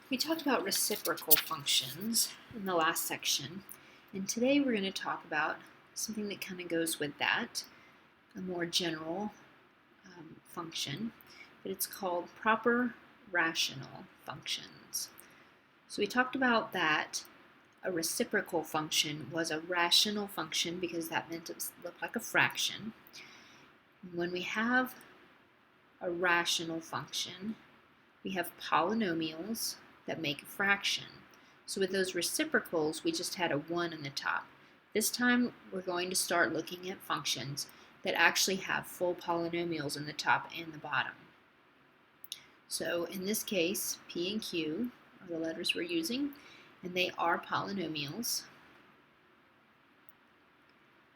We talked about reciprocal functions in the last section, and today we're going to talk about something that kind of goes with that, a more general function, but it's called proper rational functions. So we talked about that a reciprocal function was a rational function because that meant it looked like a fraction. When we have a rational function, we have polynomials that make a fraction. So with those reciprocals, we just had a 1 in the top. This time, we're going to start looking at functions that actually have full polynomials in the top and the bottom. So in this case, P and Q are the letters we're using, and they are polynomials.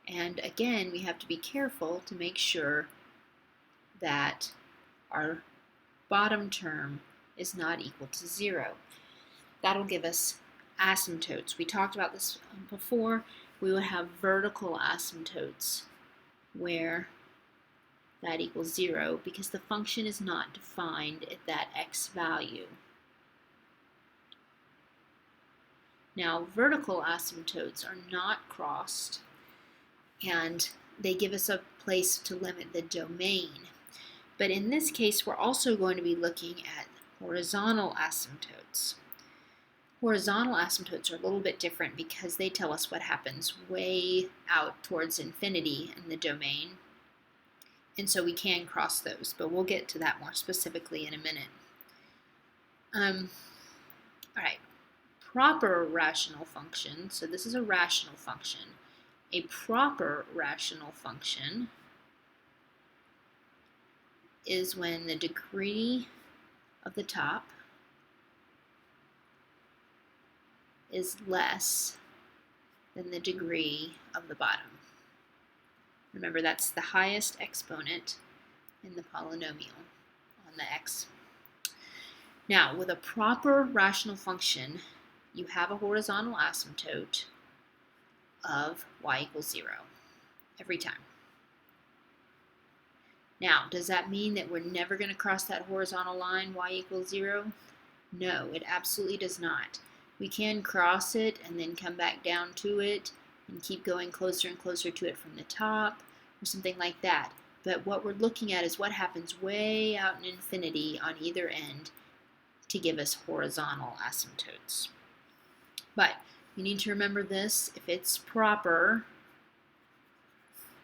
And again, we have to be careful to make sure that our bottom term is not equal to 0. That'll give us asymptotes. We talked about this before. We would have vertical asymptotes where that equals 0 because the function is not defined at that x value. Now, vertical asymptotes are not crossed, and they give us a place to limit the domain. But in this case, we're also going to be looking at horizontal asymptotes. Horizontal asymptotes are a little bit different because they tell us what happens way out towards infinity in the domain. And so we can cross those, but we'll get to that more specifically in a minute. All right, proper rational function. So this is a rational function. A proper rational function is when the degree of the top is less than the degree of the bottom. Remember, that's the highest exponent in the polynomial on the x. Now, with a proper rational function, you have a horizontal asymptote of y equals 0 every time. Now, does that mean that we're never going to cross that horizontal line, y equals 0? No, it absolutely does not. We can cross it and then come back down to it and keep going closer and closer to it from the top or something like that. But what we're looking at is what happens way out in infinity on either end to give us horizontal asymptotes. But you need to remember this. If it's proper,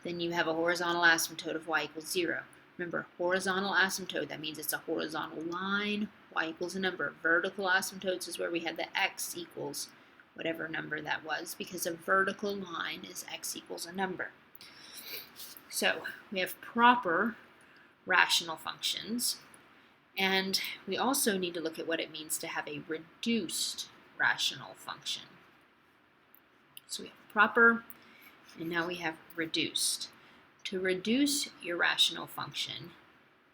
then you have a horizontal asymptote of y equals 0. Remember, horizontal asymptote, that means it's a horizontal line, y equals a number. Vertical asymptotes is where we had the x equals whatever number that was, because a vertical line is x equals a number. So we have proper rational functions, and we also need to look at what it means to have a reduced rational function. So we have proper, and now we have reduced. To reduce your rational function,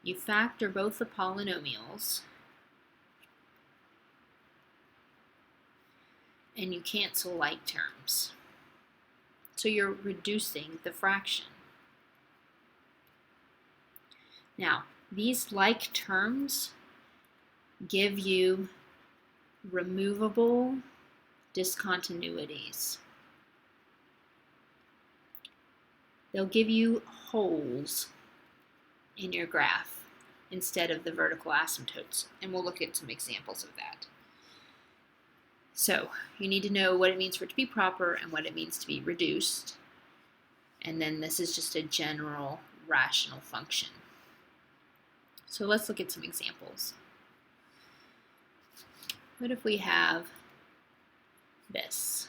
you factor both the polynomials and you cancel like terms. So you're reducing the fraction. Now, these like terms give you removable discontinuities. They'll give you holes in your graph instead of the vertical asymptotes, and we'll look at some examples of that. So you need to know what it means for it to be proper and what it means to be reduced, and then this is just a general rational function. So let's look at some examples. What if we have this?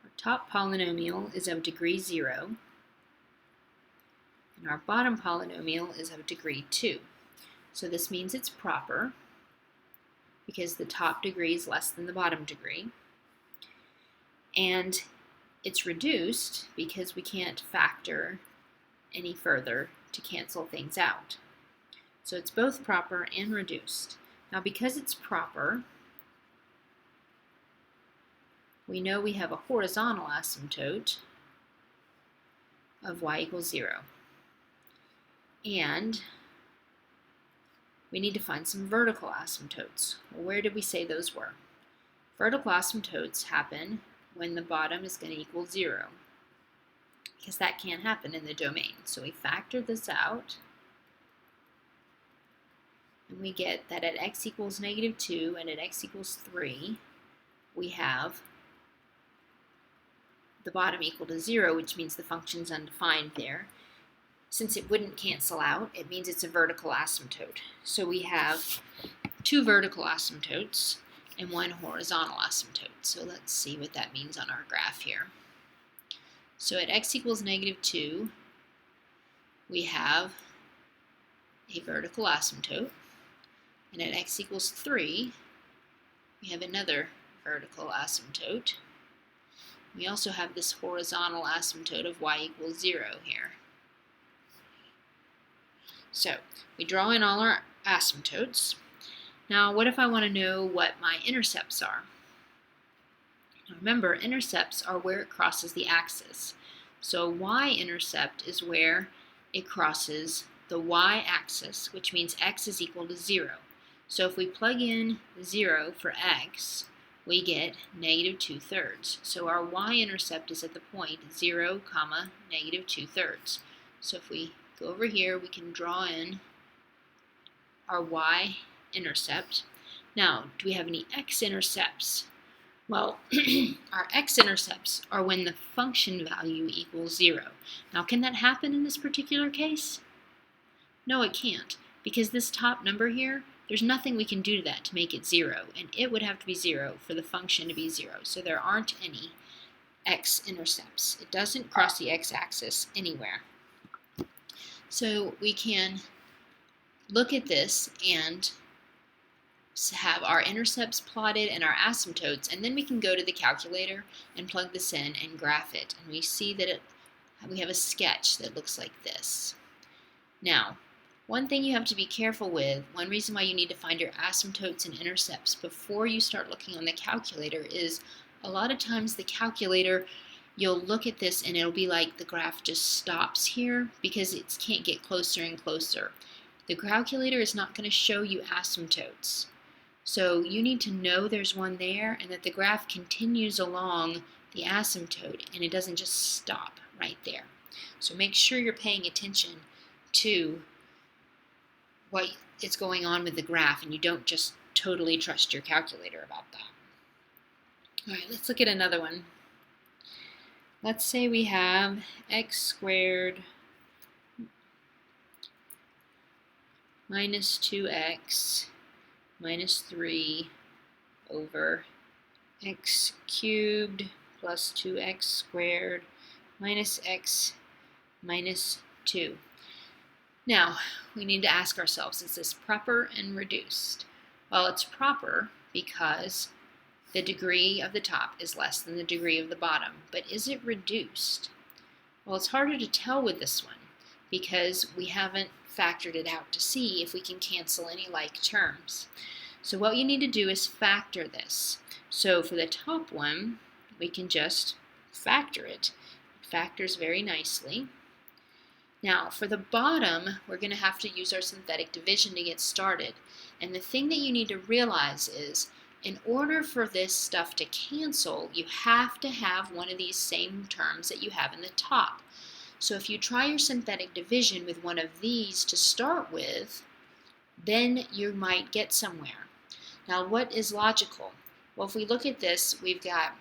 Our top polynomial is of degree 0, and our bottom polynomial is of degree 2. So this means it's proper because the top degree is less than the bottom degree. And it's reduced because we can't factor any further to cancel things out. So it's both proper and reduced. Now, because it's proper, we know we have a horizontal asymptote of y equals 0. And we need to find some vertical asymptotes. Well, where did we say those were? Vertical asymptotes happen when the bottom is going to equal 0, because that can't happen in the domain. So we factor this out, and we get that at x equals -2 and at x equals 3, we have the bottom equal to 0, which means the function's undefined there. Since it wouldn't cancel out, it means it's a vertical asymptote. So we have 2 vertical asymptotes and 1 horizontal asymptote. So let's see what that means on our graph here. So at x equals -2, we have a vertical asymptote, and at x equals 3, we have another vertical asymptote. We also have this horizontal asymptote of y equals 0 here. So we draw in all our asymptotes. Now, what if I want to know what my intercepts are? Now remember, intercepts are where it crosses the axis. So y-intercept is where it crosses the y-axis, which means x is equal to 0. So if we plug in 0 for x, we get -2/3. So our y-intercept is at the point 0, -2/3. So if we go over here, we can draw in our y-intercept. Now, do we have any x-intercepts? Well, our x-intercepts are when the function value equals 0. Now, can that happen in this particular case? No, it can't, because this top number here, there's nothing we can do to that to make it 0, and it would have to be 0 for the function to be 0. So there aren't any x-intercepts. It doesn't cross the x-axis anywhere. So we can look at this and have our intercepts plotted and our asymptotes, and then we can go to the calculator and plug this in and graph it. And we see that we have a sketch that looks like this. Now, one thing you have to be careful with, one reason why you need to find your asymptotes and intercepts before you start looking on the calculator is a lot of times the calculator, you'll look at this and it'll be like the graph just stops here because it can't get closer and closer. The calculator is not going to show you asymptotes. So you need to know there's one there and that the graph continues along the asymptote and it doesn't just stop right there. So make sure you're paying attention to what is going on with the graph and you don't just totally trust your calculator about that. All right, let's look at another one. Let's say we have x squared minus 2x minus 3 over x cubed plus 2x squared minus x minus 2. Now, we need to ask ourselves, is this proper and reduced? Well, it's proper because the degree of the top is less than the degree of the bottom, but is it reduced? Well, it's harder to tell with this one because we haven't factored it out to see if we can cancel any like terms. So what you need to do is factor this. So for the top one, we can just factor it. It factors very nicely. Now, for the bottom, we're going to have to use our synthetic division to get started. And the thing that you need to realize is, in order for this stuff to cancel, you have to have one of these same terms that you have in the top. So if you try your synthetic division with one of these to start with, then you might get somewhere. Now, what is logical? Well, if we look at this, we've got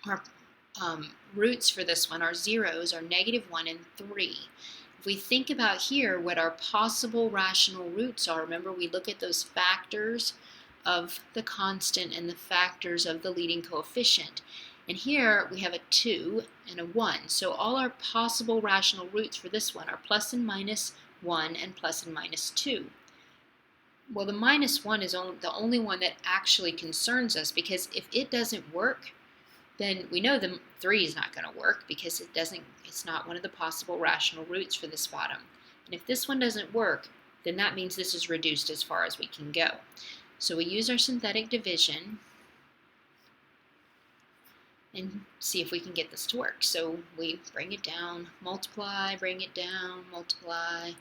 our roots for this one, our zeros are -1 and 3. If we think about here what our possible rational roots are, remember we look at those factors of the constant and the factors of the leading coefficient. And here we have a 2 and a 1. So all our possible rational roots for this one are plus and minus 1 and plus and minus 2. Well, the -1 is the only one that actually concerns us, because if it doesn't work, then we know the 3 is not going to work because it's not one of the possible rational roots for this bottom. And if this one doesn't work, then that means this is reduced as far as we can go. So we use our synthetic division and see if we can get this to work. So we bring it down, multiply, bring it down, multiply,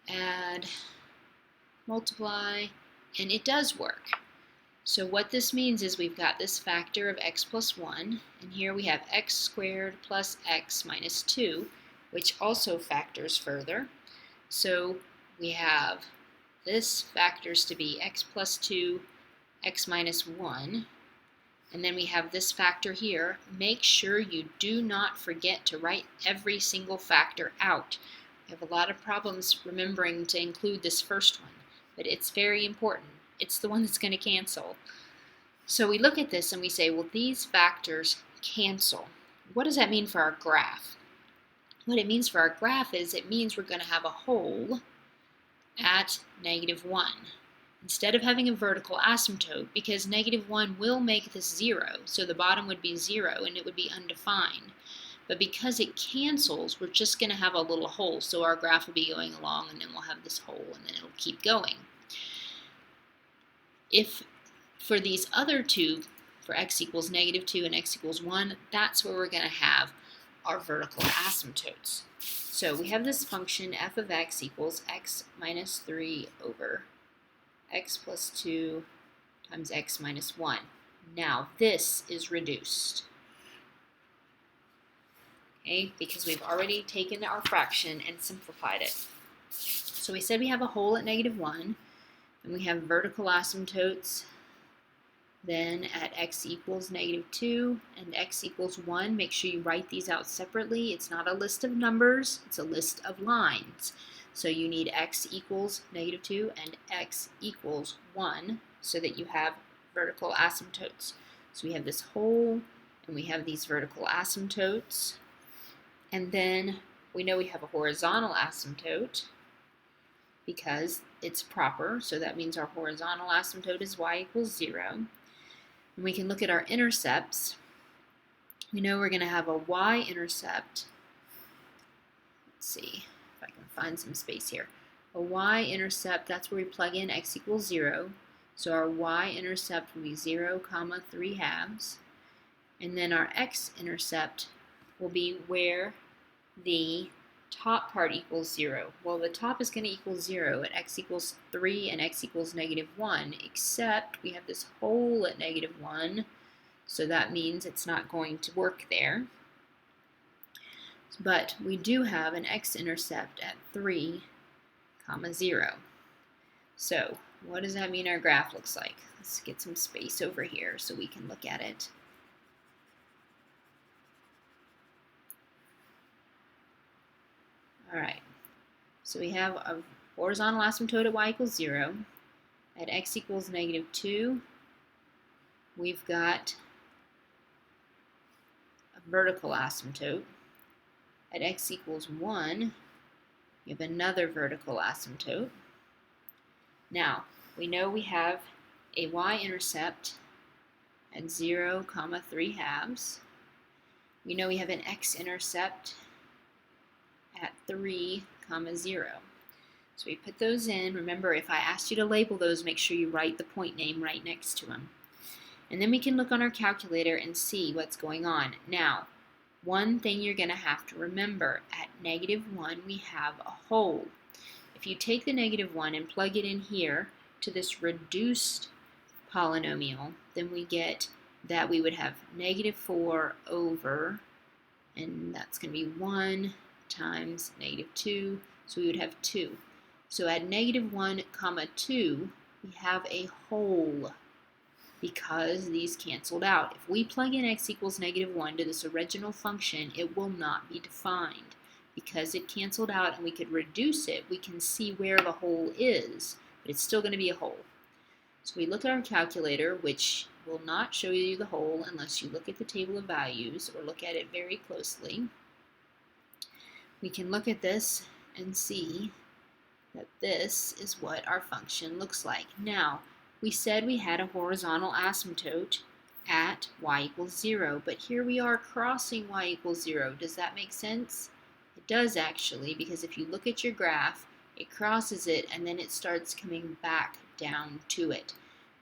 add, multiply, and it does work. So what this means is we've got this factor of x plus 1, and here we have x squared plus x minus 2, which also factors further. So we have this factors to be x plus 2, x minus 1, and then we have this factor here. Make sure you do not forget to write every single factor out. We have a lot of problems remembering to include this first one, but it's very important. It's the one that's going to cancel. So we look at this and we say, well, these factors cancel. What does that mean for our graph? What it means for our graph is it means we're going to have a hole at -1. Instead of having a vertical asymptote, because -1 will make this 0, so the bottom would be 0 and it would be undefined. But because it cancels, we're just going to have a little hole, so our graph will be going along and then we'll have this hole and then it'll keep going. If for these other two, for x equals -2 and x equals 1, that's where we're going to have our vertical asymptotes. So we have this function f of x equals x minus 3 over x plus 2 times x minus 1. Now this is reduced, okay, because we've already taken our fraction and simplified it. So we said we have a hole at -1, and we have vertical asymptotes then at x equals -2 and x equals 1. Make sure you write these out separately. It's not a list of numbers, it's a list of lines. So you need x equals -2 and x equals 1 so that you have vertical asymptotes. So we have this hole and we have these vertical asymptotes. And then we know we have a horizontal asymptote because it's proper, so that means our horizontal asymptote is y equals 0. And we can look at our intercepts. We know we're going to have a y-intercept. Let's see if I can find some space here. A y-intercept, that's where we plug in x equals 0. So our y-intercept will be 0, 3/2. And then our x-intercept will be where the top part equals 0. Well, the top is going to equal 0 at x equals 3 and x equals -1, except we have this hole at -1, so that means it's not going to work there. But we do have an x-intercept at 3, 0. So what does that mean our graph looks like? Let's get some space over here so we can look at it. Alright, so we have a horizontal asymptote at y equals 0. At x equals -2, we've got a vertical asymptote. At x equals 1, we have another vertical asymptote. Now, we know we have a y-intercept at 0, 3/2. We know we have an x-intercept at 3, 0. So we put those in. Remember, if I asked you to label those, make sure you write the point name right next to them. And then we can look on our calculator and see what's going on. Now, one thing you're going to have to remember, at -1 we have a hole. If you take the -1 and plug it in here to this reduced polynomial, then we get that we would have -4 over, and that's going to be 1 times -2, so we would have 2. So at -1, 2, we have a hole because these canceled out. If we plug in x equals -1 to this original function, it will not be defined. Because it canceled out and we could reduce it, we can see where the hole is, but it's still going to be a hole. So we look at our calculator, which will not show you the hole unless you look at the table of values or look at it very closely. We can look at this and see that this is what our function looks like. Now, we said we had a horizontal asymptote at y equals 0, but here we are crossing y equals 0. Does that make sense? It does actually, because if you look at your graph, it crosses it and then it starts coming back down to it.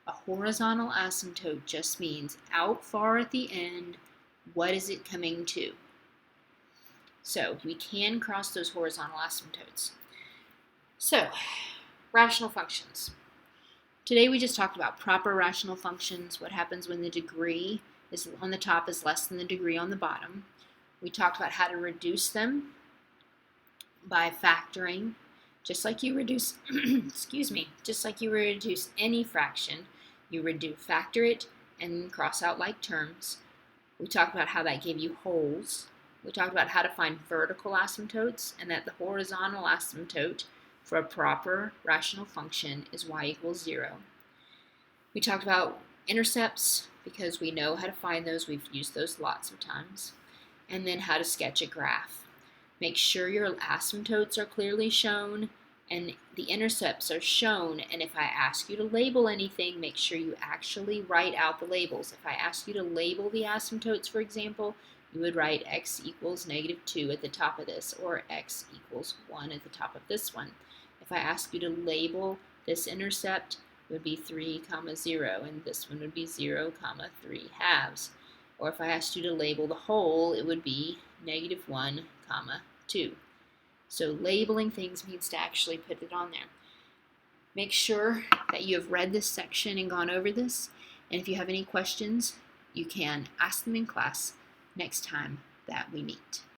A horizontal asymptote just means out far at the end, what is it coming to? So we can cross those horizontal asymptotes. So rational functions. Today we just talked about proper rational functions, what happens when the degree is on the top is less than the degree on the bottom. We talked about how to reduce them by factoring, just like you reduce, just like you reduce any fraction, factor it and cross out like terms. We talked about how that gave you wholes. We talked about how to find vertical asymptotes and that the horizontal asymptote for a proper rational function is y equals 0. We talked about intercepts because we know how to find those. We've used those lots of times. And then how to sketch a graph. Make sure your asymptotes are clearly shown and the intercepts are shown. And if I ask you to label anything, make sure you actually write out the labels. If I ask you to label the asymptotes, for example, you would write x equals -2 at the top of this, or x equals 1 at the top of this one. If I ask you to label this intercept, it would be 3, 0, and this one would be 0, 3/2. Or if I asked you to label the whole, it would be -1, 2. So labeling things means to actually put it on there. Make sure that you have read this section and gone over this, and if you have any questions, you can ask them in class next time that we meet.